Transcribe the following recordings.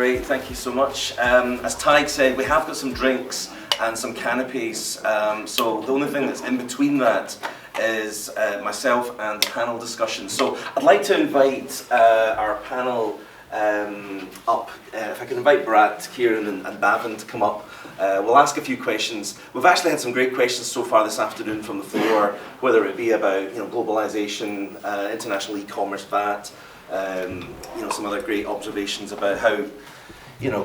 great. Thank you so much. As Tig said, we have got some drinks and some canapes. So the only thing that's in between that is myself and panel discussion. So I'd like to invite our panel up. If I can invite Bharat, Kieran and Bhavin to come up. We'll ask a few questions. We've actually had some great questions so far this afternoon from the floor, whether it be about globalization, international e-commerce, VAT, some other great observations about how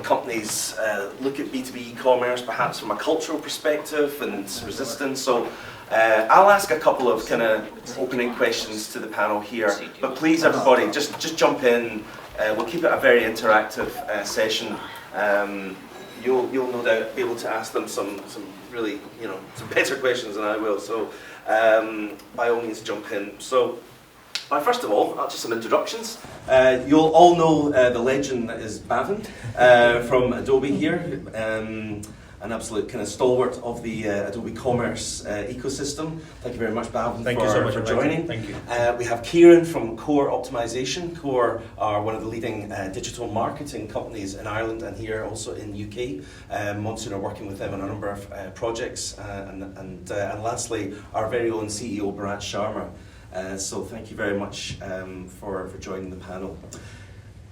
companies look at B2B e-commerce, perhaps from a cultural perspective and resistance. So I'll ask a couple of kind of opening questions to the panel here, but please everybody just jump in. We'll keep it a very interactive session. You'll no doubt be able to ask them some really some better questions than I will. So by all means jump in. So first of all, just some introductions. You'll all know the legend that is Bhavin from Adobe here. An absolute kind of stalwart of the Adobe Commerce ecosystem. Thank you very much, Bhavin, for joining. Thank you. We have Kieran from Core Optimisation. Core are one of the leading digital marketing companies in Ireland and here also in UK. Monsoon are working with them on a number of projects. And lastly, our very own CEO, Bharat Sharma. So thank you very much for joining the panel.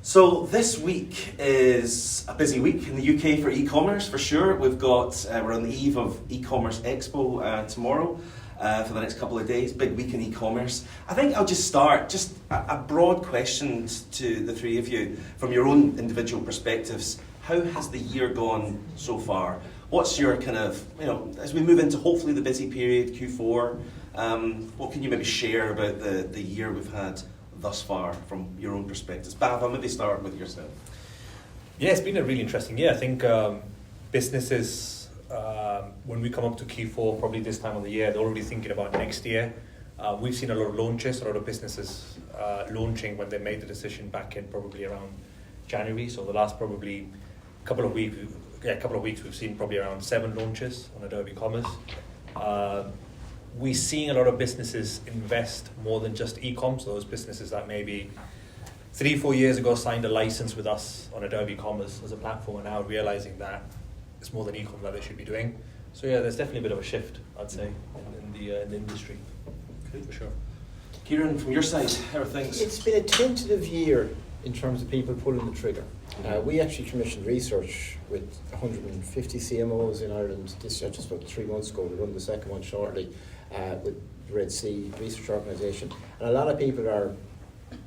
So this week is a busy week in the UK for e-commerce, for sure. We've got, we're on the eve of eCommerce Expo tomorrow for the next couple of days. Big week in e-commerce. I think I'll just start, just a broad question to the three of you from your own individual perspectives. How has the year gone so far? What's your kind of, as we move into hopefully the busy period, Q4, what can you maybe share about the year we've had thus far from your own perspectives? Bav, I'll maybe start with yourself. Yeah, it's been a really interesting year. I think businesses, when we come up to Q4, probably this time of the year, they're already thinking about next year. We've seen a lot of launches, a lot of businesses launching when they made the decision back in probably around January. So the last probably couple of weeks we've seen probably around 7 launches on Adobe Commerce. We're seeing a lot of businesses invest more than just e-com. So those businesses that maybe 3-4 years ago signed a license with us on Adobe Commerce as a platform are now realizing that it's more than e-com that they should be doing. So yeah, there's definitely a bit of a shift, I'd say, in the industry, for sure. Kieran, from your side, how are things? It's been a tentative year in terms of people pulling the trigger. We actually commissioned research with 150 CMOs in Ireland just about 3 months ago. We'll run the second one shortly with the Red Sea Research Organisation. And a lot of people are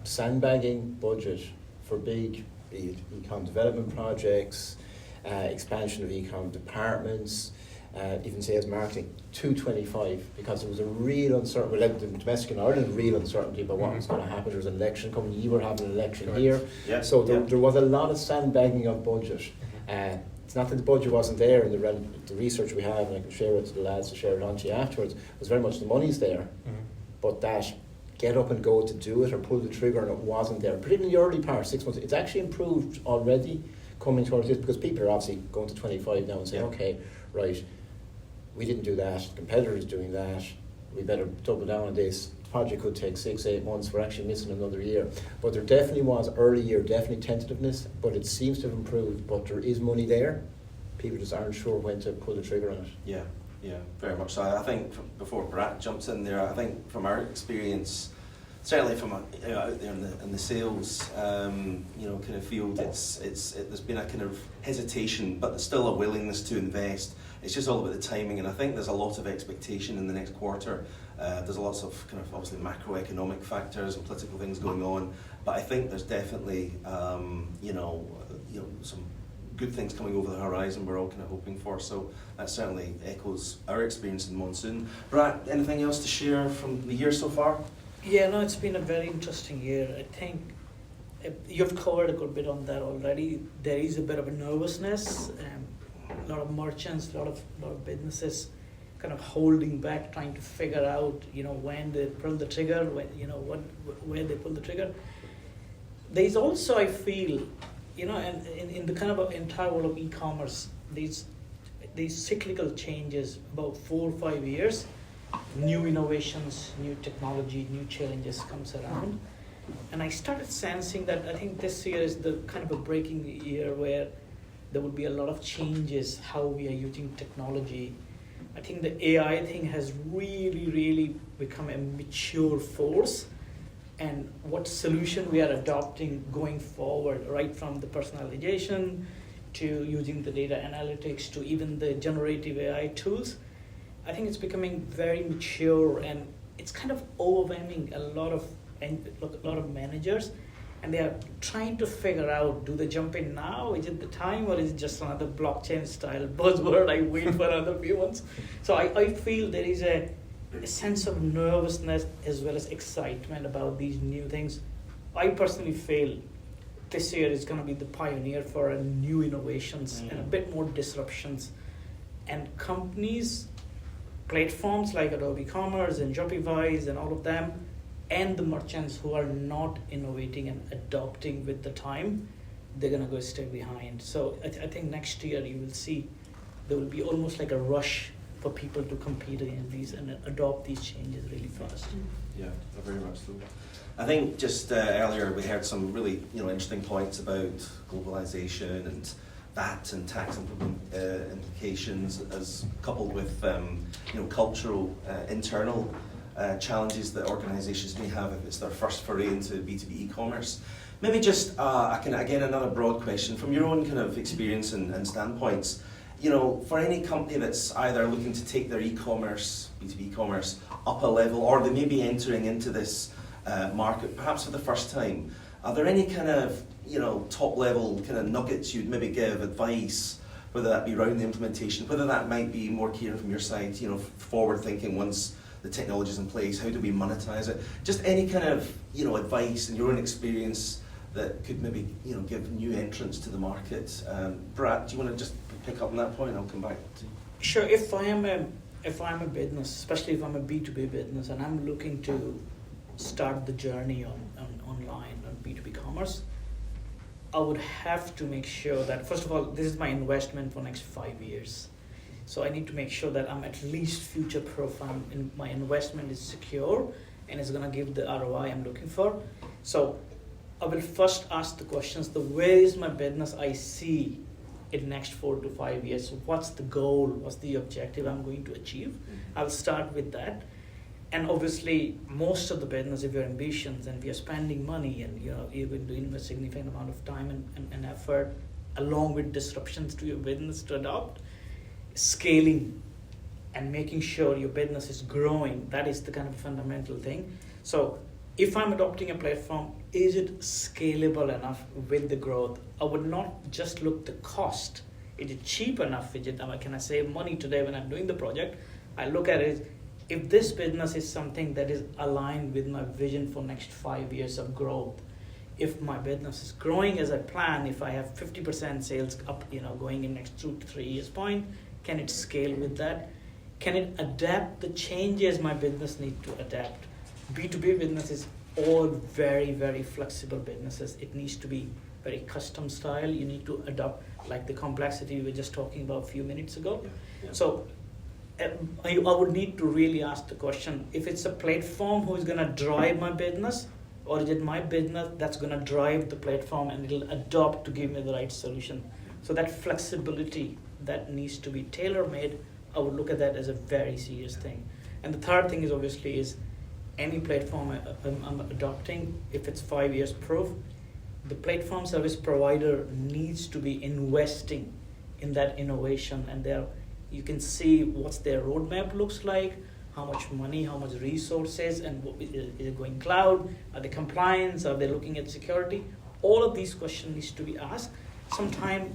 sandbagging budget for big e-com development projects, expansion of e-com departments, even sales marketing, 225, because there was a real uncertainty, the domestic in Ireland, real uncertainty about what was going to happen. There was an election coming, you were having an election here. Yeah. So there was a lot of sandbagging of budget. It's not that the budget wasn't there, and the research we have, and I can share it to the lads to share it on to you afterwards, was very much the money's there, but that get up and go to do it or pull the trigger, and it wasn't there, particularly in the early part, 6 months. It's actually improved already coming towards this, because people are obviously going to 25 now and saying, okay, right, we didn't do that, the competitor is doing that, we better double down on this. The project could take 6-8 months, we're actually missing another year. But there definitely was early year, definitely tentativeness, but it seems to have improved, but there is money there. People just aren't sure when to pull the trigger on it. Yeah, very much so. I think before Bharat jumps in there, I think from our experience, certainly from out there in the sales kind of field, there's been a kind of hesitation, but there's still a willingness to invest. It's just all about the timing, and I think there's a lot of expectation in the next quarter. There's lots of kind of obviously macroeconomic factors and political things going on, but I think there's definitely some good things coming over the horizon we're all kind of hoping for. So that certainly echoes our experience in Monsoon. Bharat, anything else to share from the year so far? Yeah, no, it's been a very interesting year. I think you've covered a good bit on that already. There is a bit of a nervousness. A lot of merchants, a lot of businesses kind of holding back, trying to figure out, when they pull the trigger, where they pull the trigger. There's also, I feel, and in the kind of entire world of e-commerce, these cyclical changes, about 4 or 5 years, new innovations, new technology, new challenges comes around. And I started sensing that I think this year is the kind of a breaking year where there will be a lot of changes how we are using technology. I think the AI thing has really become a mature force, and what solution we are adopting going forward, right from the personalization to using the data analytics to even the generative AI tools. I think it's becoming very mature, and it's kind of overwhelming a lot of managers, and they are trying to figure out, do they jump in now? Is it the time, or is it just another blockchain style buzzword? I wait for another few months. So I feel there is a sense of nervousness as well as excitement about these new things. I personally feel this year is going to be the pioneer for new innovations and a bit more disruptions. And companies, platforms like Adobe Commerce and Shopify and all of them, and the merchants who are not innovating and adopting with the time, they're going to go stay behind. So I think next year you will see there will be almost like a rush for people to compete against these and adopt these changes really fast. Yeah, very much so. I think just earlier we heard some really interesting points about globalization and VAT and tax implications, as coupled with cultural internal challenges that organisations may have if it's their first foray into B2B e-commerce. Maybe just again another broad question from your own kind of experience and standpoints. For any company that's either looking to take their e-commerce, B2B e-commerce up a level, or they may be entering into this market perhaps for the first time, are there any kind of top level kind of nuggets you'd maybe give, advice, whether that be around the implementation, whether that might be more Kieran from your side, forward thinking once the technology's in place, how do we monetize it? Just any kind of advice in your own experience that could maybe give new entrants to the market. Bharat, do you want to just pick up on that point? I'll come back to you. Sure. If I'm a business, especially if I'm a B2B business, and I'm looking to start the journey on online on B2B commerce, I would have to make sure that, first of all, this is my investment for next 5 years. So I need to make sure that I'm at least future-proof, and my investment is secure and it's going to give the ROI I'm looking for. So I will first ask the questions, where is my business I see in next 4 to 5 years? So what's the goal? What's the objective I'm going to achieve? I'll start with that. And obviously, most of the business, if you're ambitious and we are spending money and you're going to invest significant amount of time and effort, along with disruptions to your business to adopt, scaling and making sure your business is growing, that is the kind of fundamental thing. So if I'm adopting a platform, is it scalable enough with the growth? I would not just look the cost. Is it cheap enough? Can I save money today when I'm doing the project? I look at it, if this business is something that is aligned with my vision for next 5 years of growth, if my business is growing as I plan, if I have 50% sales up, going in next 2 to 3 years point, can it scale with that? Can it adapt the changes my business needs to adapt? B2B business is all very, very flexible businesses. It needs to be very custom style. You need to adopt, like the complexity we were just talking about a few minutes ago. Yeah. So I would need to really ask the question, if it's a platform who is going to drive my business, or is it my business that's going to drive the platform and it'll adopt to give me the right solution? So that flexibility that needs to be tailor-made, I would look at that as a very serious thing. And the third thing is obviously is any platform I'm adopting, if it's 5 years proof, the platform service provider needs to be investing in that innovation, and you can see what's their roadmap looks like, how much money, how much resources, and is it going cloud? Are they compliance? Are they looking at security? All of these questions needs to be asked. Sometime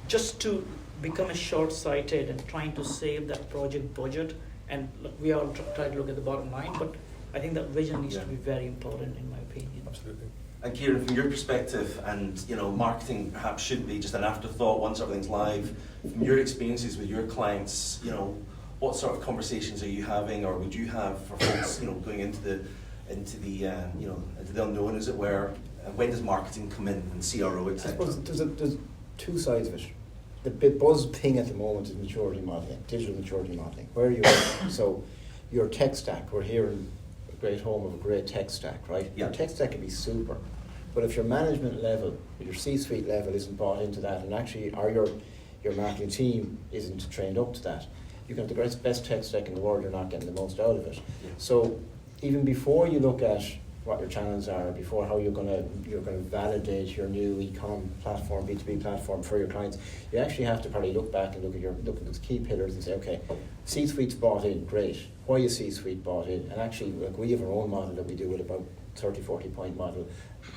just to become a short-sighted and trying to save that project budget, and look, we all try to look at the bottom line, but I think that vision needs to be very important in my opinion. Absolutely. And Kieran, from your perspective, and marketing perhaps shouldn't be just an afterthought once everything's live. From your experiences with your clients, what sort of conversations are you having, or would you have for folks, going into the unknown, as it were? When does marketing come in, and CRO, etc.? I suppose there's two sides of it. The big buzz thing at the moment is maturity modeling, digital maturity modeling. Where are you at? So your tech stack, we're hearing great home of a great tech stack, right? Yeah. Your tech stack can be super, but if your management level, your C-suite level isn't bought into that, and actually, or your marketing team isn't trained up to that, you can have the best tech stack in the world, you're not getting the most out of it. Yeah. So even before you look at what your channels are, before how you're gonna validate your new e-com platform, B2B platform for your clients, you actually have to probably look back and look at those key pillars and say, okay, C-suite's bought in, great. Why is C-suite bought in? And actually, like, we have our own model that we do with about 30, 40 point model,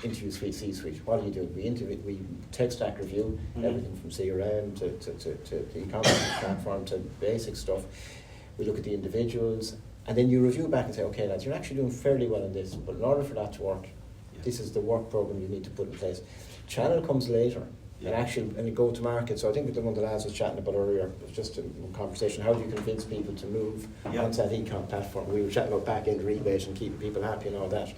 interview suite, C-suite. What do? We tech stack review, everything from CRM to e-commerce platform to basic stuff. We look at the individuals, and then you review back and say, okay, lads, you're actually doing fairly well in this, but in order for that to work, this is the work program you need to put in place. Channel comes later, and you go to market. So I think the one the lads was chatting about earlier, it was just a conversation, how do you convince people to move onto that e-com platform? We were chatting about back-end rebate and keeping people happy and all that.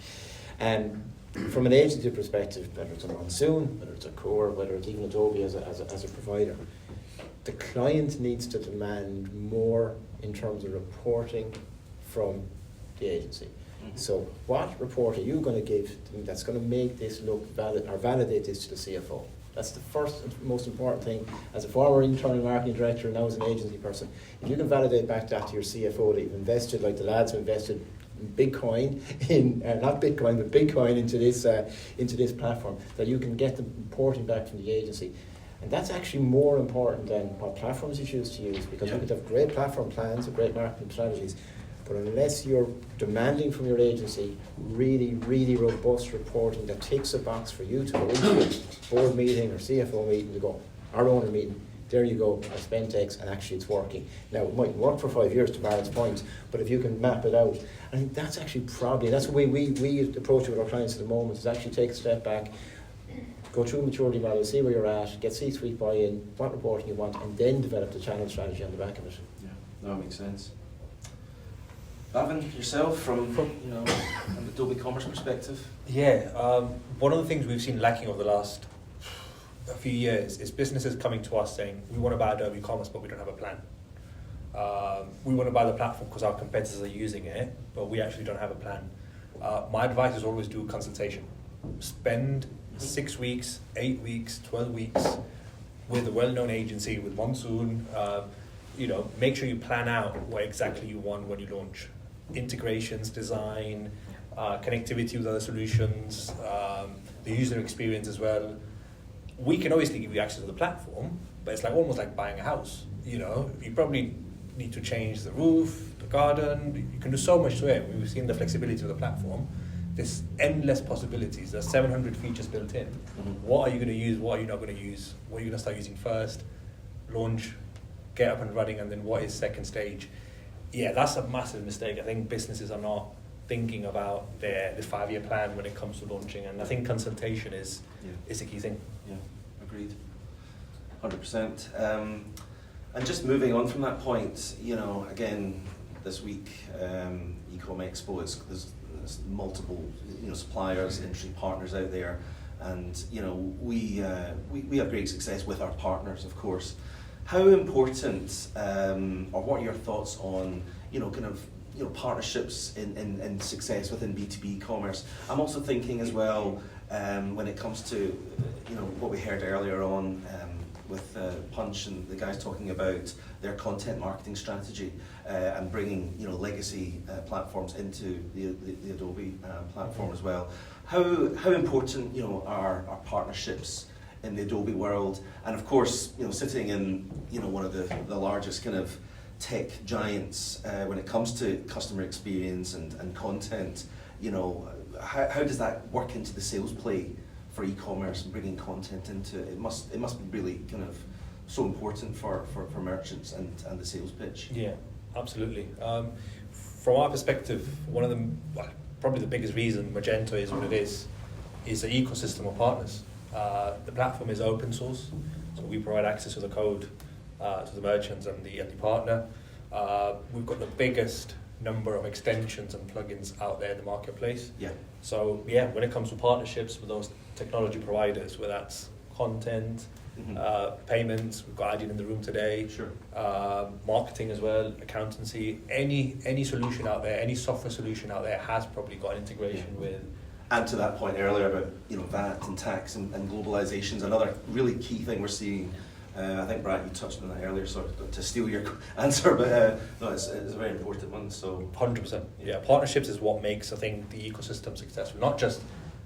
From an agency perspective, whether it's a Monsoon, whether it's a Core, whether it's even Adobe as a provider, the client needs to demand more in terms of reporting from the agency. So what report are you going to give that's going to make this look valid or validate this to the CFO? That's the first and most important thing. As a former internal marketing director and now as an agency person, if you can validate back that to your CFO that you've invested, like the lads who invested Bitcoin in not Bitcoin but Bitcoin into this platform, that you can get them reporting back from the agency. And that's actually more important than what platforms you choose to use, because you could have great platform plans and great marketing strategies, but unless you're demanding from your agency really, really robust reporting that ticks a box for you to go into a board meeting or CFO meeting to go, our owner meeting, there you go, I spent X and actually it's working. Now it might work for 5 years to Bharat's point, but if you can map it out, I think that's actually probably, that's the way we approach it with our clients at the moment, is actually take a step back, go through maturity model, see where you're at, get C-suite buy-in, what reporting you want, and then develop the channel strategy on the back of it. Yeah, that makes sense. Bhavin, yourself, from an Adobe Commerce perspective? Yeah, one of the things we've seen lacking over the last few years is businesses coming to us saying, we want to buy Adobe Commerce, but we don't have a plan. We want to buy the platform because our competitors are using it, but we actually don't have a plan. My advice is always do a consultation. Spend 6 weeks, 8 weeks, 12 weeks with a well-known agency, with Monsoon. Make sure you plan out what exactly you want when you launch. Integrations, design, connectivity with other solutions, the user experience as well. We can obviously give you access to the platform, but it's almost like buying a house. You probably need to change the roof, the garden. You can do so much to it. We've seen the flexibility of the platform. There's endless possibilities. There's 700 features built in. What are you going to use? What are you not going to use? What are you going to start using first? Launch, get up and running, and then what is second stage? Yeah, that's a massive mistake. I think businesses are not thinking about the 5-year plan when it comes to launching, and I think consultation is a key thing. Yeah, agreed. 100%. And just moving on from that point, again, this week, Ecom Expo, there's multiple suppliers, industry partners out there, and we have great success with our partners, of course. How important, or what are your thoughts on partnerships in success within B2B commerce? I'm also thinking as well when it comes to what we heard earlier on with Punch and the guys talking about their content marketing strategy and bringing legacy platforms into the Adobe platform as well. How important are partnerships in the Adobe world, and of course sitting in one of the largest kind of tech giants when it comes to customer experience and content, how does that work into the sales play for e-commerce and bringing content into it? It must be really kind of so important for merchants and the sales pitch. Yeah, absolutely. From our perspective, one of the probably the biggest reason Magento is what it is the ecosystem of partners. The platform is open source, so we provide access to the code to the merchants and the partner. We've got the biggest number of extensions and plugins out there in the marketplace. Yeah. So when it comes to partnerships with those technology providers, whether that's content, payments, we've got Adyen in the room today, Sure. marketing as well, accountancy, any solution out there, any software solution out there has probably got an integration with. And to that point earlier about VAT and tax and globalization is another really key thing we're seeing. I think Brad, you touched on that earlier, so to steal your answer, but no, it's a very important one. So 100%. Yeah, partnerships is what makes, I think, the ecosystem successful. Not just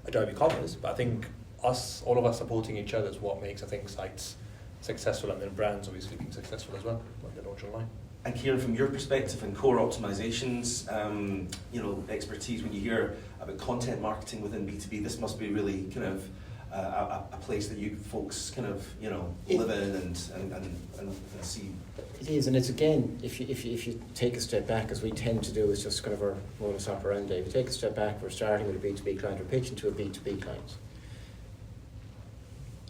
Adobe Commerce, but I think all of us supporting each other is what makes, I think, sites successful, and then brands obviously being successful as well when they launch online. And Kieran, from your perspective in core optimizations, expertise, when you hear about content marketing within B2B, this must be really kind of a place that you folks kind of live in and see. It is, and it's again, if you take a step back, as we tend to do, is just kind of our modus operandi. If you take a step back, we're starting with a B2B client, we're pitching to a B2B client.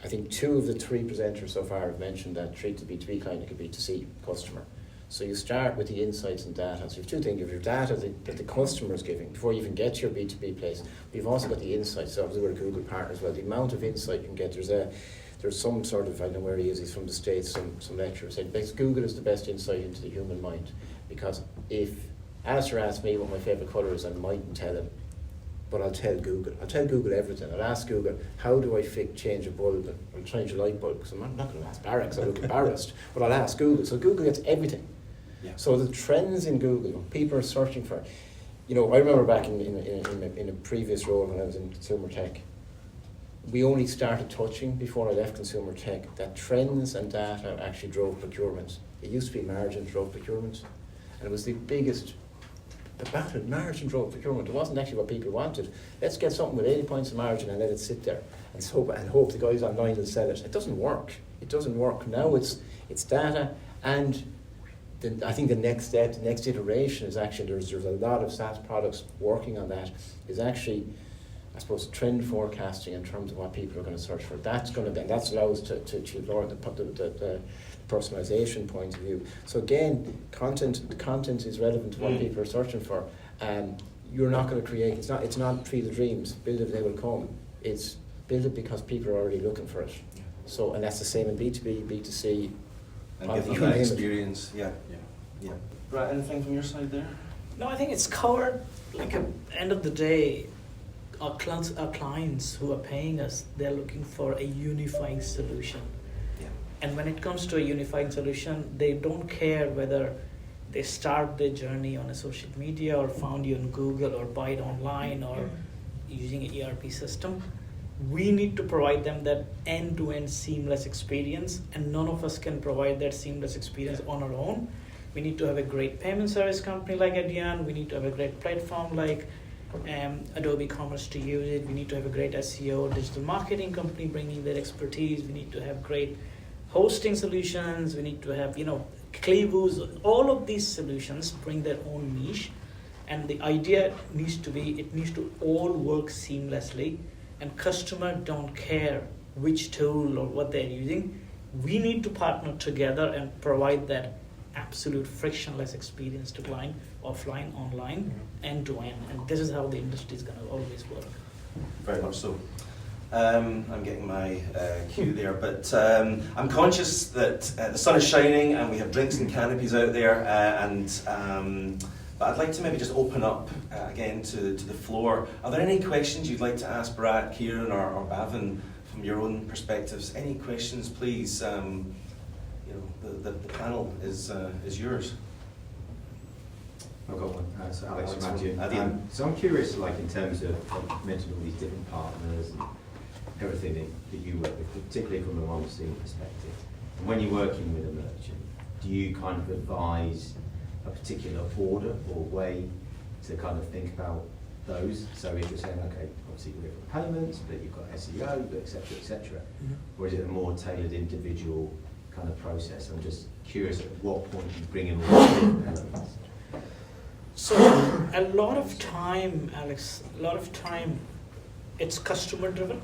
I think 2 of the 3 presenters so far have mentioned that treat the B2B client like a B2C customer. So you start with the insights and data. So you have 2 things. You have your data that the customer is giving before you even get to your B2B place. We've also got the insights. So obviously we're a Google partner as well. The amount of insight you can get. There's some sort of, I don't know where he is, he's from the States, some lecturer said, Google is the best insight into the human mind. Because if Alastair asked me what my favourite colour is, I mightn't tell him. But I'll tell Google. I'll tell Google everything. I'll ask Google, how do I change a bulb or change a light bulb? Because I'm not going to ask Barry because I look embarrassed. But I'll ask Google. So Google gets everything. Yeah. So the trends in Google, people are searching for. I remember back in a previous role when I was in consumer tech, we only started touching before I left consumer tech that trends and data actually drove procurement. It used to be margin drove procurement, and it was the biggest. The margin drove procurement. It wasn't actually what people wanted. Let's get something with 80 points of margin and let it sit there and hope the guys online will sell it. It doesn't work. It doesn't work. Now it's data, and I think the next step, the next iteration is actually there's a lot of SaaS products working on that. Is actually, I suppose, trend forecasting in terms of what people are going to search for. That's allows to lower the personalization point of view. So again, content is relevant to what people are searching for. You're not going to create. It's not Tree the Dreams. Build it, they will come. It's build it because people are already looking for it. So, and that's the same in B2B, B2C. And give them that experience. Yeah. Brad, anything from your side there? No, I think it's covered. Like at the end of the day, our clients who are paying us, they're looking for a unifying solution. Yeah. And when it comes to a unifying solution, they don't care whether they start their journey on a social media or found you on Google or buy it online or using an ERP system. We need to provide them that end-to-end seamless experience, and none of us can provide that seamless experience on our own. We need to have a great payment service company like Adyen. We need to have a great platform like Adobe Commerce to use it. We need to have a great SEO, digital marketing company bringing their expertise. We need to have great hosting solutions. We need to have, Cleavoos. All of these solutions bring their own niche, and the idea needs to be it needs to all work seamlessly, and customer don't care which tool or what they're using. We need to partner together and provide that absolute frictionless experience to client, offline, online, end to end. And this is how the industry is going to always work. Very much so. I'm getting my cue there, but I'm conscious that the sun is shining and we have drinks and canopies out there, but I'd like to maybe just open up again to the floor. Are there any questions you'd like to ask Bharat, Kieran, or Bhavin from your own perspectives? Any questions, please? The panel is yours. I've got one. So Alex from Alex, Adyen. So I'm curious, in terms of you mentioned all these different partners and everything that you work with, particularly from a Monsoon perspective. And when you're working with a merchant, do you kind of advise a particular order or way to kind of think about those? So if you're saying, okay, obviously we're for payments, but you've got SEO, but et cetera, or is it a more tailored individual kind of process? I'm just curious at what point you bring in all these different elements. So a lot of time, Alex, it's customer driven.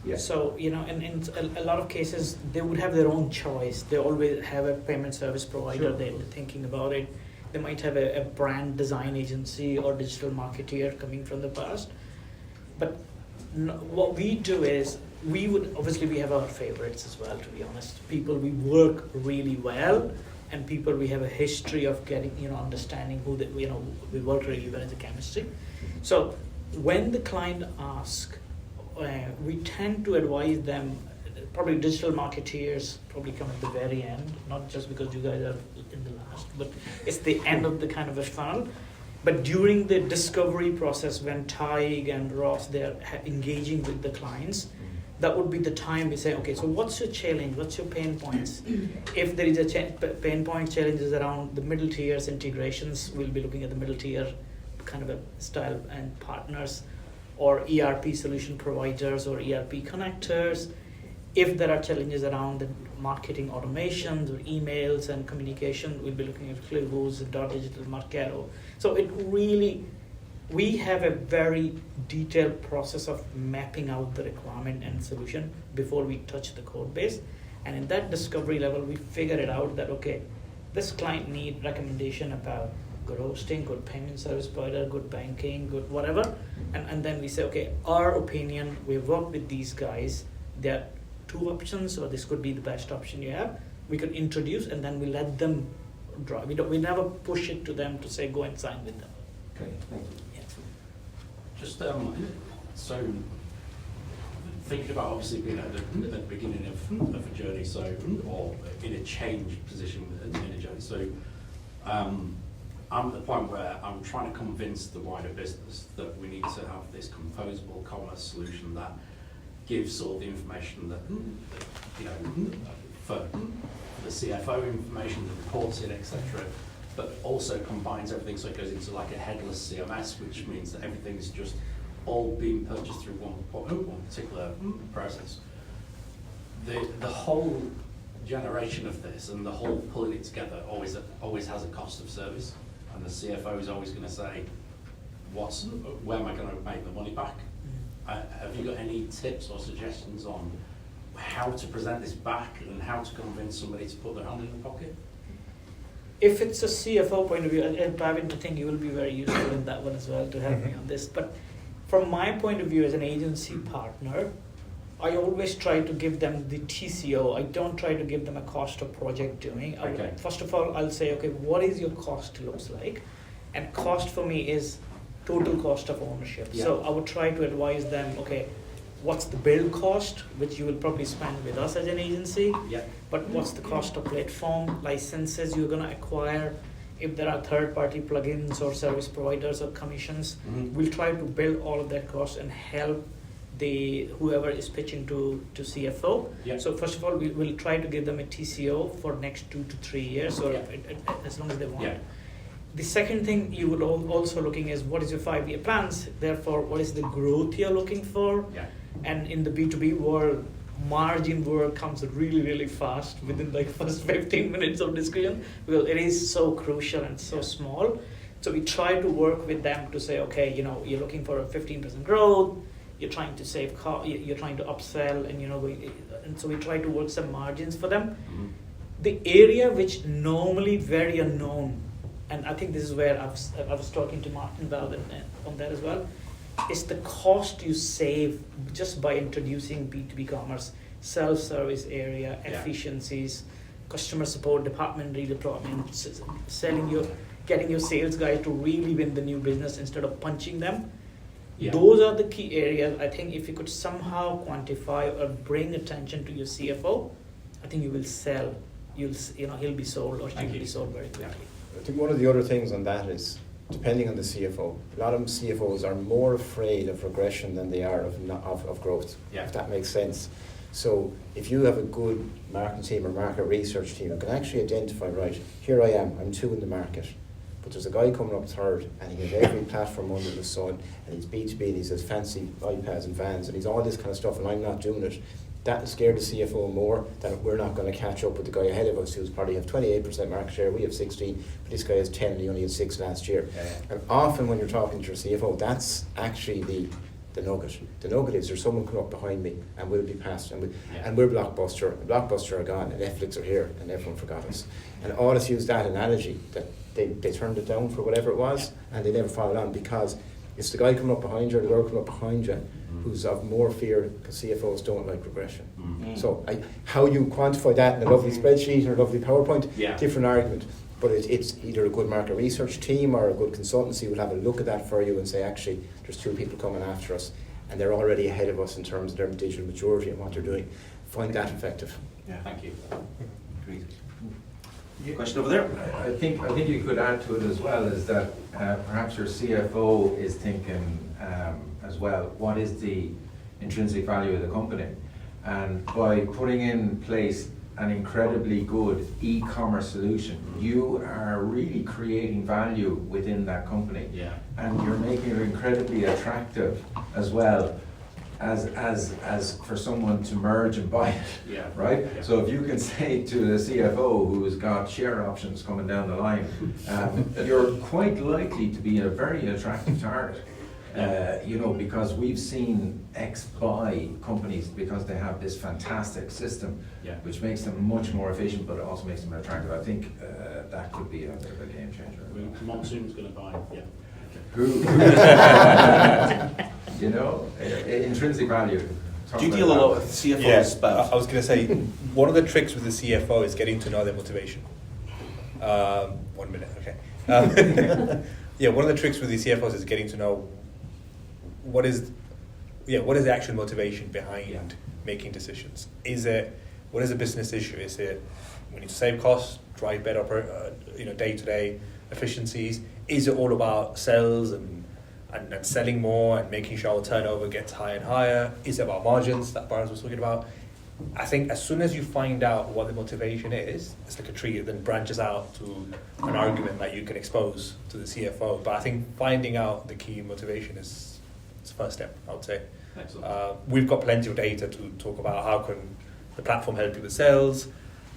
Yeah. So, in a lot of cases, they would have their own choice. They always have a payment service provider. Sure. They're thinking about it. They might have a brand design agency or digital marketeer coming from the past. But what we do is we have our favorites as well, to be honest. People we work really well, and people we have a history of getting, understanding who we work really well as a chemistry. So when the client asks, we tend to advise them. Probably digital marketeers probably come at the very end, not just because you guys are in the last, but it's the end of the kind of a funnel. But during the discovery process, when Tig and Ross, they're engaging with the clients, that would be the time we say, okay, so what's your challenge? What's your pain points? If there is a pain point challenges around the middle tiers integrations, we'll be looking at the middle tier kind of a style and partners, or ERP solution providers or ERP connectors. If there are challenges around the marketing automations or emails and communication, we'll be looking at Clearwoods and Digital Marketo. So we have a very detailed process of mapping out the requirement and solution before we touch the code base. And in that discovery level, we figure it out that, okay, this client need recommendation about good hosting, good payment service provider, good banking, good whatever. And then we say, okay, our opinion, we've worked with these guys, there are 2 options, or this could be the best option you have. We could introduce, and then we let them draw. We never push it to them to say, go and sign with them. Okay, thank you. Just so thinking about obviously being at the beginning of a journey, so or in a change position in a journey. So I'm at the point where I'm trying to convince the wider business that we need to have this composable commerce solution that gives all the information that for the CFO information, the reporting, etc. But also combines everything, so it goes into like a headless CMS, which means that everything is just all being purchased through one particular process. The whole generation of this and the whole pulling it together always has a cost of service, and the CFO is always going to say, where am I going to make the money back? Have you got any tips or suggestions on how to present this back and how to convince somebody to put their hand in the pocket? If it's a CFO point of view, and Bhavin, I think you will be very useful in that one as well to help me on this. But from my point of view as an agency partner, I always try to give them the TCO. I don't try to give them a cost of project doing. Okay. First of all, I'll say, okay, what is your cost looks like? And cost for me is total cost of ownership. Yeah. So I would try to advise them, okay, what's the build cost, which you will probably spend with us as an agency? Yeah. But what's the cost of platform licenses you're going to acquire? If there are third-party plugins or service providers or commissions, we'll try to build all of that cost and help whoever is pitching to CFO. Yeah. So first of all, we'll try to give them a TCO for next 2 to 3 years, or as long as they want. Yeah. The second thing you would also looking is what is your 5-year plans. Therefore, what is the growth you're looking for? Yeah. And in the B2B world, margin work comes really, really fast within like first 15 minutes of discussion, because it is so crucial and so small. So we try to work with them to say, okay, you're looking for a 15% growth, you're trying to save cost, you're trying to upsell, and so we try to work some margins for them. The area which normally very unknown, and I think this is where I was talking to Martin about on that as well, is the cost you save just by introducing B2B commerce, self-service area, efficiencies, customer support, department redeployment, getting your sales guys to really win the new business instead of punching them. Yeah. Those are the key areas. I think if you could somehow quantify or bring attention to your CFO, I think you will sell. He'll be sold, or she will be sold very quickly. I think one of the other things on that is, depending on the CFO, a lot of CFOs are more afraid of regression than they are of growth, if that makes sense. So if you have a good marketing team or market research team, you can actually identify, right, here I am, I'm 2 in the market, but there's a guy coming up 3rd, and he has every platform under the sun, and he's B2B, and he says fancy iPads and vans, and he's all this kind of stuff, and I'm not doing it. That scared the CFO more that we're not going to catch up with the guy ahead of us who's probably have 28% market share, we have 16, but this guy has 10 and he only had 6 last year. And often when you're talking to your CFO, that's actually the nugget. The nugget is there's someone coming up behind me and we'll be past, and we're Blockbuster. Blockbuster are gone and Netflix are here and everyone forgot us. And Audis used that analogy that they turned it down for whatever it was and they never followed on, because It's the guy coming up behind you or the girl coming up behind you who's of more fear, because CFOs don't like regression. So how you quantify that in a lovely spreadsheet or a lovely PowerPoint, different argument. But it's either a good market research team or a good consultancy will have a look at that for you and say, actually, there's 2 people coming after us and they're already ahead of us in terms of their digital maturity and what they're doing. Find that effective. Yeah, thank you. Great. Question over there? I think you could add to it as well is that perhaps your CFO is thinking as well, what is the intrinsic value of the company? And by putting in place an incredibly good e-commerce solution, you are really creating value within that company. Yeah. And you're making it incredibly attractive as well as for someone to merge and buy it. Yeah. Right? Yeah. So if you can say to the CFO who's got share options coming down the line, you're quite likely to be a very attractive target. Because we've seen X buy companies because they have this fantastic system, which makes them much more efficient, but it also makes them attractive. I think that could be a bit of a game changer. Monsoon's going to buy, Who intrinsic value. Do you deal a lot with CFOs? I was going to say, one of the tricks with the CFO is getting to know their motivation. 1 minute, okay. One of the tricks with the CFOs is getting to know what is the actual motivation behind making decisions. What is a business issue? Is it we need to save costs, drive better day-to-day efficiencies? Is it all about sales and selling more and making sure our turnover gets higher and higher? Is it about margins that Bharat was talking about? I think as soon as you find out what the motivation is, it's like a tree, it then branches out to an argument that you can expose to the CFO. But I think finding out the key motivation is the first step, I would say. Excellent. We've got plenty of data to talk about how can the platform help you with sales,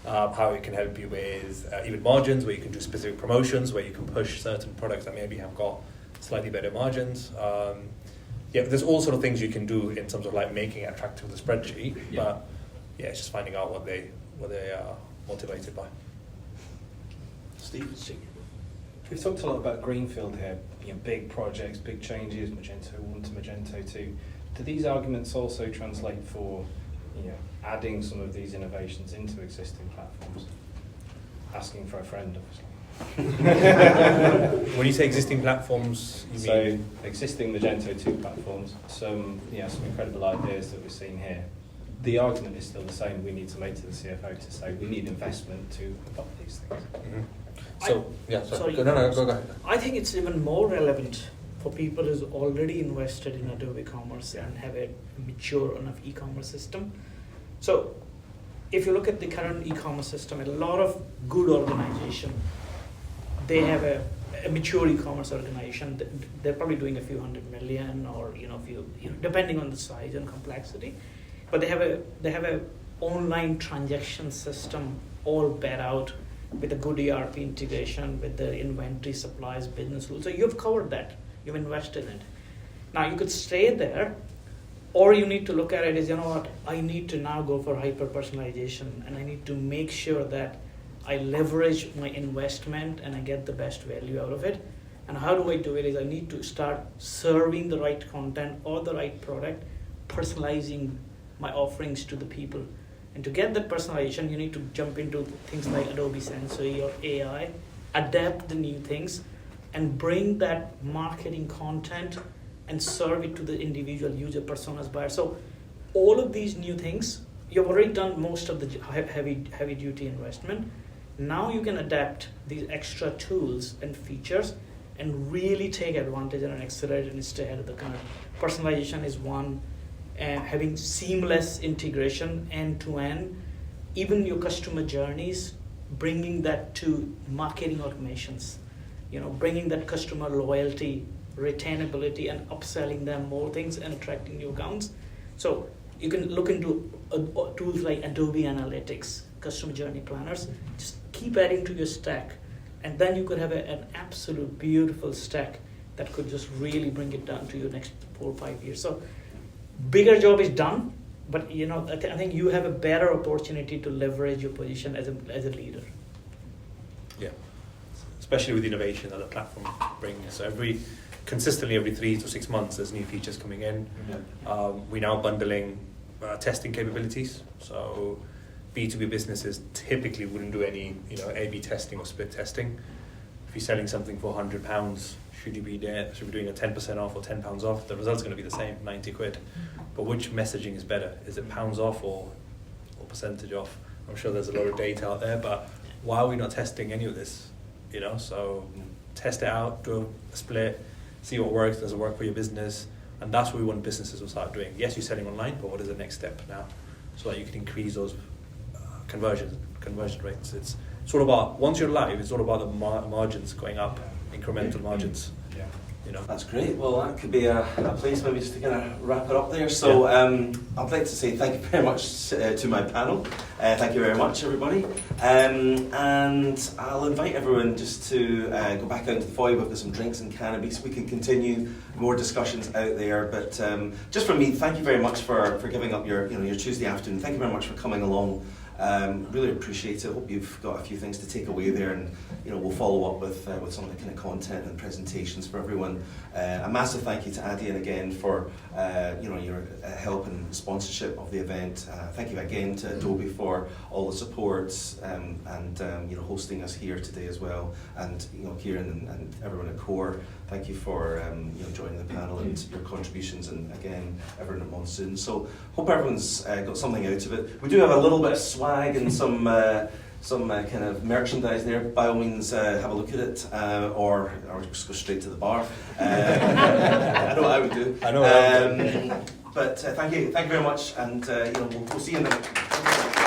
how it can help you with even margins, where you can do specific promotions, where you can push certain products that maybe have got slightly better margins. There's all sort of things you can do in terms of like making it attractive with the spreadsheet, but it's just finding out what they are motivated by. Steve? We've talked a lot about greenfield here, big projects, big changes, Magento 1 to Magento 2. Do these arguments also translate for adding some of these innovations into existing platforms? Asking for a friend, obviously. When you say existing platforms, you mean? Existing Magento 2 platforms, some incredible ideas that we've seen here. The argument is still the same. We need to make to the CFO to say we need investment to adopt these things. Mm-hmm. Go ahead. I think it's even more relevant for people who's already invested in Adobe Commerce and have a mature enough e-commerce system. So if you look at the current e-commerce system, a lot of good organizations, they have a mature e-commerce organization. They're probably doing a few $100 million or depending on the size and complexity. But they have a online transaction system all bet out with a good ERP integration, with the inventory, supplies, business rules. So you've covered that. You've invested in it. Now you could stay there, or you need to look at it as, I need to now go for hyper-personalization, and I need to make sure that I leverage my investment and I get the best value out of it. And how do I do it is I need to start serving the right content or the right product, personalizing my offerings to the people. And to get that personalization, you need to jump into things like Adobe Sensei or AI, adapt the new things, and bring that marketing content and serve it to the individual user personas buyer. So all of these new things, you've already done most of the heavy duty investment. Now you can adapt these extra tools and features and really take advantage and accelerate and stay ahead of the curve. Personalization is one. Having seamless integration end-to-end, even your customer journeys, bringing that to marketing automations, bringing that customer loyalty, retainability, and upselling them more things and attracting new accounts. So you can look into tools like Adobe Analytics, customer journey planners. Just keep adding to your stack, and then you could have an absolute beautiful stack that could just really bring it down to your next 4 or 5 years. So bigger job is done, but I think you have a better opportunity to leverage your position as a leader. Yeah, especially with innovation that the platform brings. So consistently every 3 to 6 months, there's new features coming in. We're now bundling testing capabilities. So B2B businesses typically wouldn't do any, A/B testing or split testing. If you're selling something for £100, should you be doing a 10% off or £10 off? The result's going to be the same, 90 quid. But which messaging is better? Is it pounds off or percentage off? I'm sure there's a lot of data out there, but why are we not testing any of this? So test it out, do a split, see what works, does it work for your business? And that's what we want businesses to start doing. Yes, you're selling online, but what is the next step now? So that you can increase those conversion rates. It's all about, once you're live, it's all about the margins going up, incremental margins. That's great. Well, that could be a place maybe just to kind of wrap it up there. So I'd like to say thank you very much to my panel. Thank you very much, everybody. And I'll invite everyone just to go back out into the foyer. We've got some drinks and cannabis. We can continue more discussions out there. But just from me, thank you very much for giving up your Tuesday afternoon. Thank you very much for coming along. Really appreciate it. Hope you've got a few things to take away there, and we'll follow up with some of the kind of content and presentations for everyone. A massive thank you to Adian again for your help and sponsorship of the event. Thank you again to Adobe for all the support and hosting us here today as well. And Kieran and everyone at Core, thank you for joining the panel and your contributions, and again everyone at Monsoon. So hope everyone's got something out of it. We do have a little bit of swag and some kind of merchandise there. By all means, have a look at it, or just go straight to the bar. I know what I would do. I know. But thank you very much, and we'll see you in the next one.